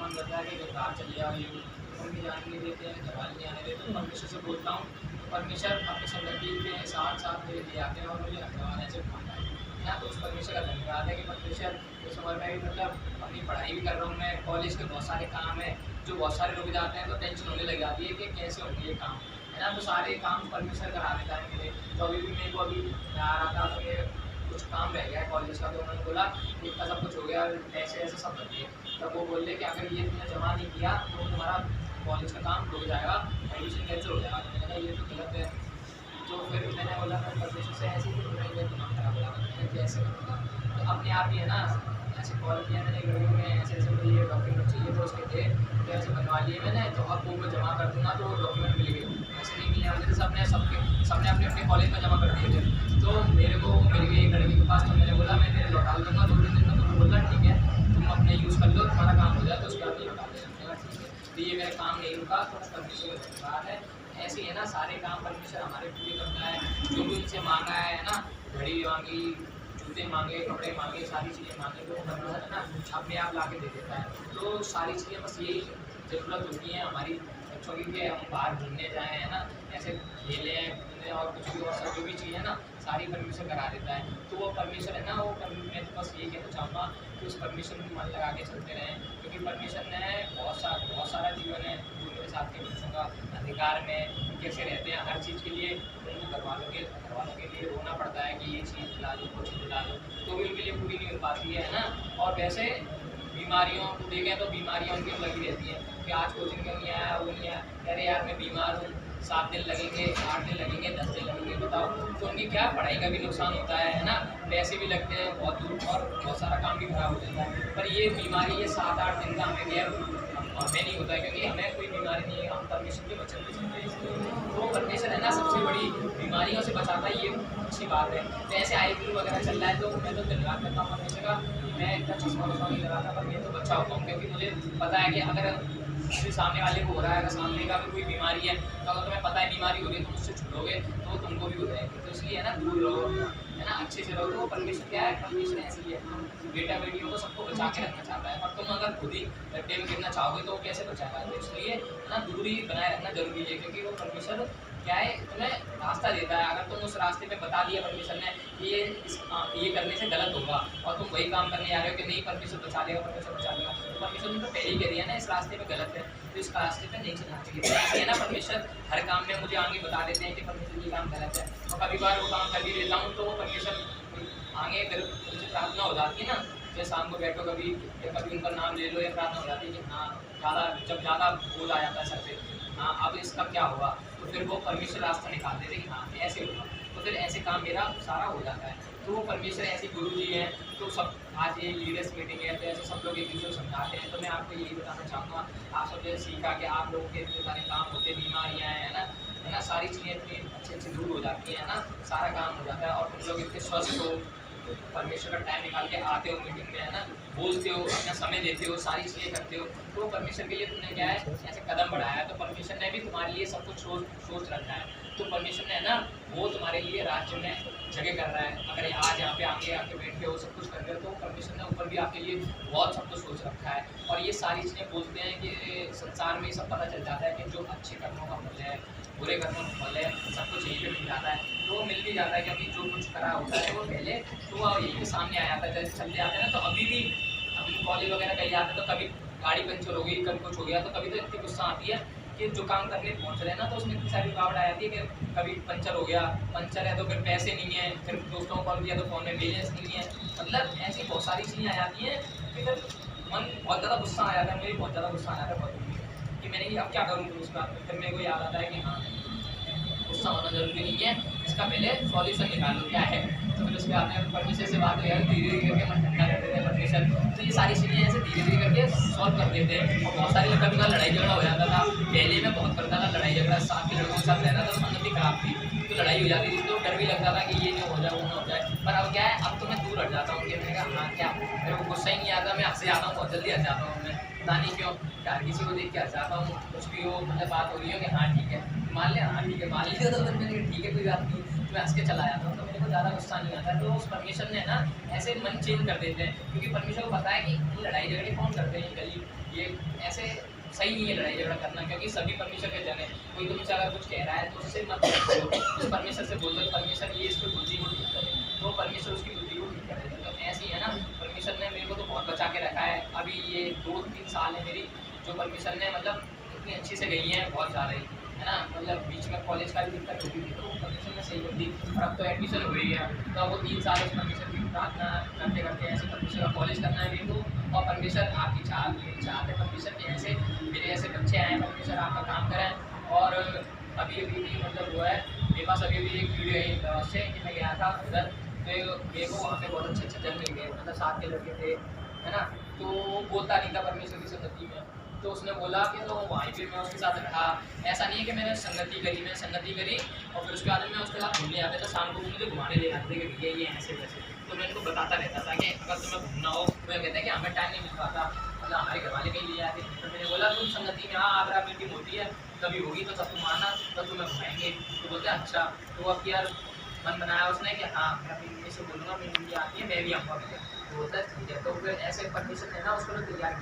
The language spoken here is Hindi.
मन करता है कि जो बाहर चले जाओ, ये मम्मी जाने नहीं देते हैं, घर वाले नहीं आने देते, परमेश्वर से बोलता हूँ तो परमेश्वर अपनी संगति के साथ साथ मेरे ले आते हैं और मुझे रखवाने से उठाता है ना। तो उस परमेश्वर का धन्यवाद है कि परमेश्वर इस उम्र में भी मतलब अपनी पढ़ाई भी कर रहा हूँ मैं, कॉलेज के बहुत सारे काम हैं जो बहुत सारे रुक जाते हैं तो टेंशन होने लग जाती है कि कैसे होंगे ये काम, है ना। तो सारे काम परमेश्वर करा देता है मेरे। तो अभी भी मेरे को अभी मैं आ रहा था तो मेरे कुछ काम रह गया है कॉलेज का, तो उन्होंने बोला इतना सब कुछ हो गया, ऐसे ऐसे सब कर दिए। तब वो बोल रहे कि अगर ये तुमने जमा नहीं किया तो तुम्हारा कॉलेज का काम रुक जाएगा, एडमिशन कैंसिल हो जाएगा। तो मैंने कहा ये तो गलत है। तो फिर मैंने बोला मैं परमेश्वर से ऐसे ही बोल रही है तो नाम खराब लगा, मैंने कैसे करूँगा। तो अपने आप ही है ना, ऐसे कॉल किया मैंने लड़कियों में, ऐसे ऐसे मुझे ये डॉक्यूमेंट चाहिए तो उसके थे तो ऐसे बनवा लिए मैंने, तो अब वो मैं जमा कर दूँगा तो वो डॉक्यूमेंट मिल गए। ऐसे नहीं मिले मुझे, सबने अपने अपने कॉलेज में जमा कर दिए थे। तो मेरे को मिल गई एक लड़की के पास, तो मैंने बोला मैं तेरे लौटा दूँगा 2-3 दिन में। तो वो बोला ठीक है तुम अपने यूज़ कर लो, तुम्हारा काम हो जाए तो उसके बाद नहीं लौटा देना। मैंने कहा ठीक है। तो ये मेरा काम नहीं रुका तो परमेश्वर का धन्यवाद है। ऐसे ही है ना, सारे काम परमेश्वर हमारे पूरे करता है। जो भी उनसे मांगा है ना, घड़ी मांगी, जूते मांगे, कपड़े मांगे, सारी चीज़ें मांगे तो परमेश्वर है ना अपने आप ला के दे देता है। तो सारी चीज़ें बस यही ज़रूरत होती है हमारी बच्चों की कि हम बाहर घूमने जाएँ, है ना, ऐसे खेलें कूदें और कुछ भी और सब जो भी चीज़ है ना सारी परमेश्वर करा देता है। तो वो परमेश्वर है ना, वो मैं तो बस यही कहना चाहूँगा कि उस परमेश्वर में मन लगा के चलते रहें, क्योंकि परमेश्वर ने बहुत सारा जीवन है जो मेरे साथ के बच्चों का अधिकार में कैसे रहते हैं हर चीज़ के लिए। उनको घर वालों के लिए रोना पड़ता है कि ये चीज़ दिला दो, वो चीज़ दिला दो, तो भी उनके लिए पूरी नहीं हो पाती है ना। और वैसे बीमारियों को देखें तो बीमारियाँ उनकी लगी रहती हैं कि आज कोचिंग में नहीं आया, वो नहीं आया, अरे यार मैं बीमार हूँ, 7 दिन लगेंगे, 8 दिन लगेंगे, 10 दिन लगेंगे, बताओ। तो उनकी क्या पढ़ाई का भी नुकसान होता है ना, पैसे भी लगते हैं बहुत दूर और बहुत सारा काम भी खराब हो जाता है। पर ये बीमारी ये 7-8 दिन का हमें गैर हमें नहीं होता है, क्योंकि हमें कोई बीमारी नहीं है, हम परमेश्वर के वचन पे चलते हैं इसलिए। तो परमेश्वर है ना सबसे बड़ी बीमारियों से बचाता है, ये अच्छी बात है। तो ऐसे आई फ्लू वगैरह चल रहा है तो मैं तो धन्यवाद करता हूँ परमेश्वर का। मैं इतना चश्मा वश्मा नहीं लगाता पर मैं तो बचा होता हूँ, क्योंकि मुझे पता है कि अगर किसी सामने वाले को हो रहा है, अगर सामने का भी कोई बीमारी है तो अगर तुम्हें पता है बीमारी हो रही है तो उससे छूटोगे तो तुमको भी हो जाएगी। तो इसलिए है ना दूर रहो, है ना, अच्छे से रहो। तो परमेश्वर क्या है, परमेश्वर ऐसी है, बेटा बेटियों को सबको बचा के रखना चाहता है। और तुम अगर खुद ही गड्ढे में गिरना चाहोगे तो वो कैसे बचाएगा। तो इसलिए है ना दूरी बनाए रखना जरूरी है, क्योंकि वो परमेश्वर क्या है तुम्हें रास्ता देता है। अगर तुम उस रास्ते पे बता दिया परमेश्वर ने कि ये करने से गलत होगा और तुम वही काम करने जा रहे हो कि नहीं परमेश्वर बचा लेगा, परमेश्वर बचा लेगा, तो परमेश्वर ने तो पहले ही कह दिया ना इस रास्ते पे गलत है तो इस रास्ते पे नहीं चलना चाहिए। तो ऐसे है ना परमेश्वर हर काम में मुझे आगे बता देते हैं कि परमेश्वर ये काम गलत है, और कभी बार वो काम कर भी लेता हूँ तो वो परमेश्वर आगे फिर मुझे प्रार्थना हो जाती है ना, जैसे शाम को बैठो कभी या कभी उनका नाम ले लो या प्रार्थना हो जाती है कि हाँ ज़्यादा बोझ आ जाता है सर पे, हाँ अब इसका क्या होगा, तो फिर वो परमेश्वर रास्ता निकाल देते कि हाँ ऐसे होगा, तो फिर ऐसे काम मेरा सारा हो जाता है। तो वो परमेश्वर ऐसे गुरु जी हैं। तो सब आज ये लीडर्स मीटिंग है तो ऐसे सब लोग एक दूसरे को समझाते हैं। तो मैं आपको यही बताना चाहूँगा, आप सब जैसे सीखा कि आप लोगों के इतने सारे काम होते, बीमारियाँ हैं, है ना, सारी चीज़ें इतनी अच्छी दूर हो जाती हैं, है ना, सारा काम हो जाता है और तुम लोग इतने स्वस्थ हो, परमेश्वर का टाइम निकाल के आते हो मीटिंग में, है ना, बोलते हो, अपना समय देते हो, सारी चीज़ें करते हो। तो परमेश्वर के लिए तुमने क्या है ऐसे कदम बढ़ाया है, तो परमेश्वर ने भी तुम्हारे लिए सब कुछ सोच रखा है। तो परमेश्वर ने है ना वो तुम्हारे लिए राज्य में जगह कर रहा है। अगर आज यहाँ पे आके बैठे हो, सब कुछ कर रहे हो, तो परमेश्वर ने ऊपर भी आपके लिए बहुत सब कुछ सोच रखा है। और ये सारी चीज़ें बोलते हैं कि संसार में सब पता चल जाता है कि जो अच्छे कर्मों का फल है, बुरे कर्मों का फल है, सब कुछ यहीं पे मिल जाता है। तो मिल भी जाता है, क्योंकि जो कुछ करा होता है वो पहले तो वो यहीं के सामने आ जाता है। जैसे चलते आते हैं ना, तो अभी भी कॉलेज वगैरह कहीं जाते हैं तो कभी गाड़ी पंचर हो गई, कभी कुछ हो गया, तो कभी तो इतनी गुस्सा आती है कि जो काम करने पहुंच रहे हैं ना तो उसमें इतनी सारी रुकावट आ जाती है कि कभी पंचर हो गया, पंचर है तो फिर पैसे नहीं है, फिर दोस्तों को कॉल किया तो फ़ोन में बैलेंस नहीं है, मतलब ऐसी बहुत सारी चीज़ें आ जाती हैं कि फिर मन बहुत ज़्यादा गुस्सा आ जाता है। मुझे बहुत ज़्यादा गुस्सा आ जाता है बहुत कि मैंने अब क्या करूँ। फिर उसका फिर मेरे को याद आता है कि हाँ गुस्सा होना जरूरी नहीं है, इसका पहले सॉल्यूशन निकालो क्या है। तो फिर उसके बाद में परमेश्वर से बात हो यार धीरे धीरे करके मन ठंडा कर देते हैं परमेश्वर। तो ये सारी चीज़ें ऐसे धीरे धीरे करके सॉल्व कर देते हैं। और बहुत सारी लोग कभी लड़ाई झगड़ा हो जाता था, पहले मैं बहुत करता था लड़ाई झगड़ा, साथ के लड़कों के साथ रहता था, संगति खराब थी तो लड़ाई हो जाती थी, तो डर भी लगता था कि ये नहीं हो जाए वो ना हो जाए। पर अब क्या है, अब तो मैं दूर हट जाता हूँ कि मैंने कहा हाँ क्या मेरे को गुस्सा ही नहीं आता, मैं हंस जाता हूँ, बहुत जल्दी हंस जाता हूँ मैं। पता नहीं क्यों यार किसी को देख के हँसाता हूँ, उसकी वो मतलब बात हो रही हो कि हाँ ठीक है, मान लिया, हाँ ठीक है, मान लिया, तो फिर मैंने कहा ठीक है कोई बात नहीं, तो मैं हँस के चला जाता हूँ, तो मेरे को ज़्यादा गुस्सा नहीं आता। तो उस परमिशन ने ना ऐसे मन चेंज कर देते हैं, क्योंकि परमिशन को पता है कि ये लड़ाई झगड़े कौन करते हैं, ये गली ये ऐसे सही नहीं है लड़ाई झगड़ा करना, क्योंकि सभी परमिशन के जन है। कोई तुमसे अगर कुछ कह रहा है तो उससे मत बोलो, उस परमिशन से बोल दो परमिशन ये इसकी बुद्धि को ठीक करे, तो परमिशन उसकी बुद्धि को ठीक करे। तो ऐसे ही है ना, परमिशन ने मेरे को तो बहुत बचा के रखा है। अभी ये 2-3 साल है मेरी जो परमिशन ने मतलब इतनी अच्छी से गई है, बहुत ज़्यादा ही, है ना। मतलब बीच में कॉलेज का भी दिक्कत होती थी, तो परमिशन में सही होती, और अब तो एडमिशन हुई है, तो अब वो 3 साल उस परमिशन की प्रार्थना करते करते ऐसे परमिशन का कॉलेज करना है मेरे को। और परमिशन आपकी चाह मेरी चाहत है परमिशन के ऐसे मेरे ऐसे बच्चे आए, परमिशन आपका काम करें। और अभी अभी भी मतलब हुआ है मेरे पास, अभी भी एक वीडियो है से कि मैं गया था उधर, तो मेरे को वहाँ पे बहुत अच्छे अच्छे जन मिल गए, मतलब 7 के लड़के थे, है ना। तो वो बोलता नहीं था परमेश्वर की संगति में, तो उसने बोला कि तो वहीं पे मैं उसके साथ रहा। ऐसा नहीं है कि मैंने संगति करी, मैंने संगति करी और फिर उसके बाद में उसके साथ घूमने आते थे, शाम को मुझे घुमाने ले जाते थे कि भैया ये ऐसे वैसे। तो मैं इनको बताता रहता था कि अगर तुम्हें घूमना हो, तो मैं कहता है कि हमें टाइम नहीं मिल पाता, मतलब हमारे घर वाले कहीं ले जाते। तो मैंने बोला तुम संगति में हाँ आगरा मीटिंग होती है, कभी होगी तो तब तुम आना, तब तुम्हें घुमाएंगे। तो बोलते हैं अच्छा। तो अब यार मन बनाया उसने कि हाँ मैं अपनी मम्मी से बोलूँगा, मेरी मम्मी आती है, मैं भी आऊँगा भैया। तो बोलता है ठीक है। तो फिर ऐसे परमिशन है ना, उसको तो तैयार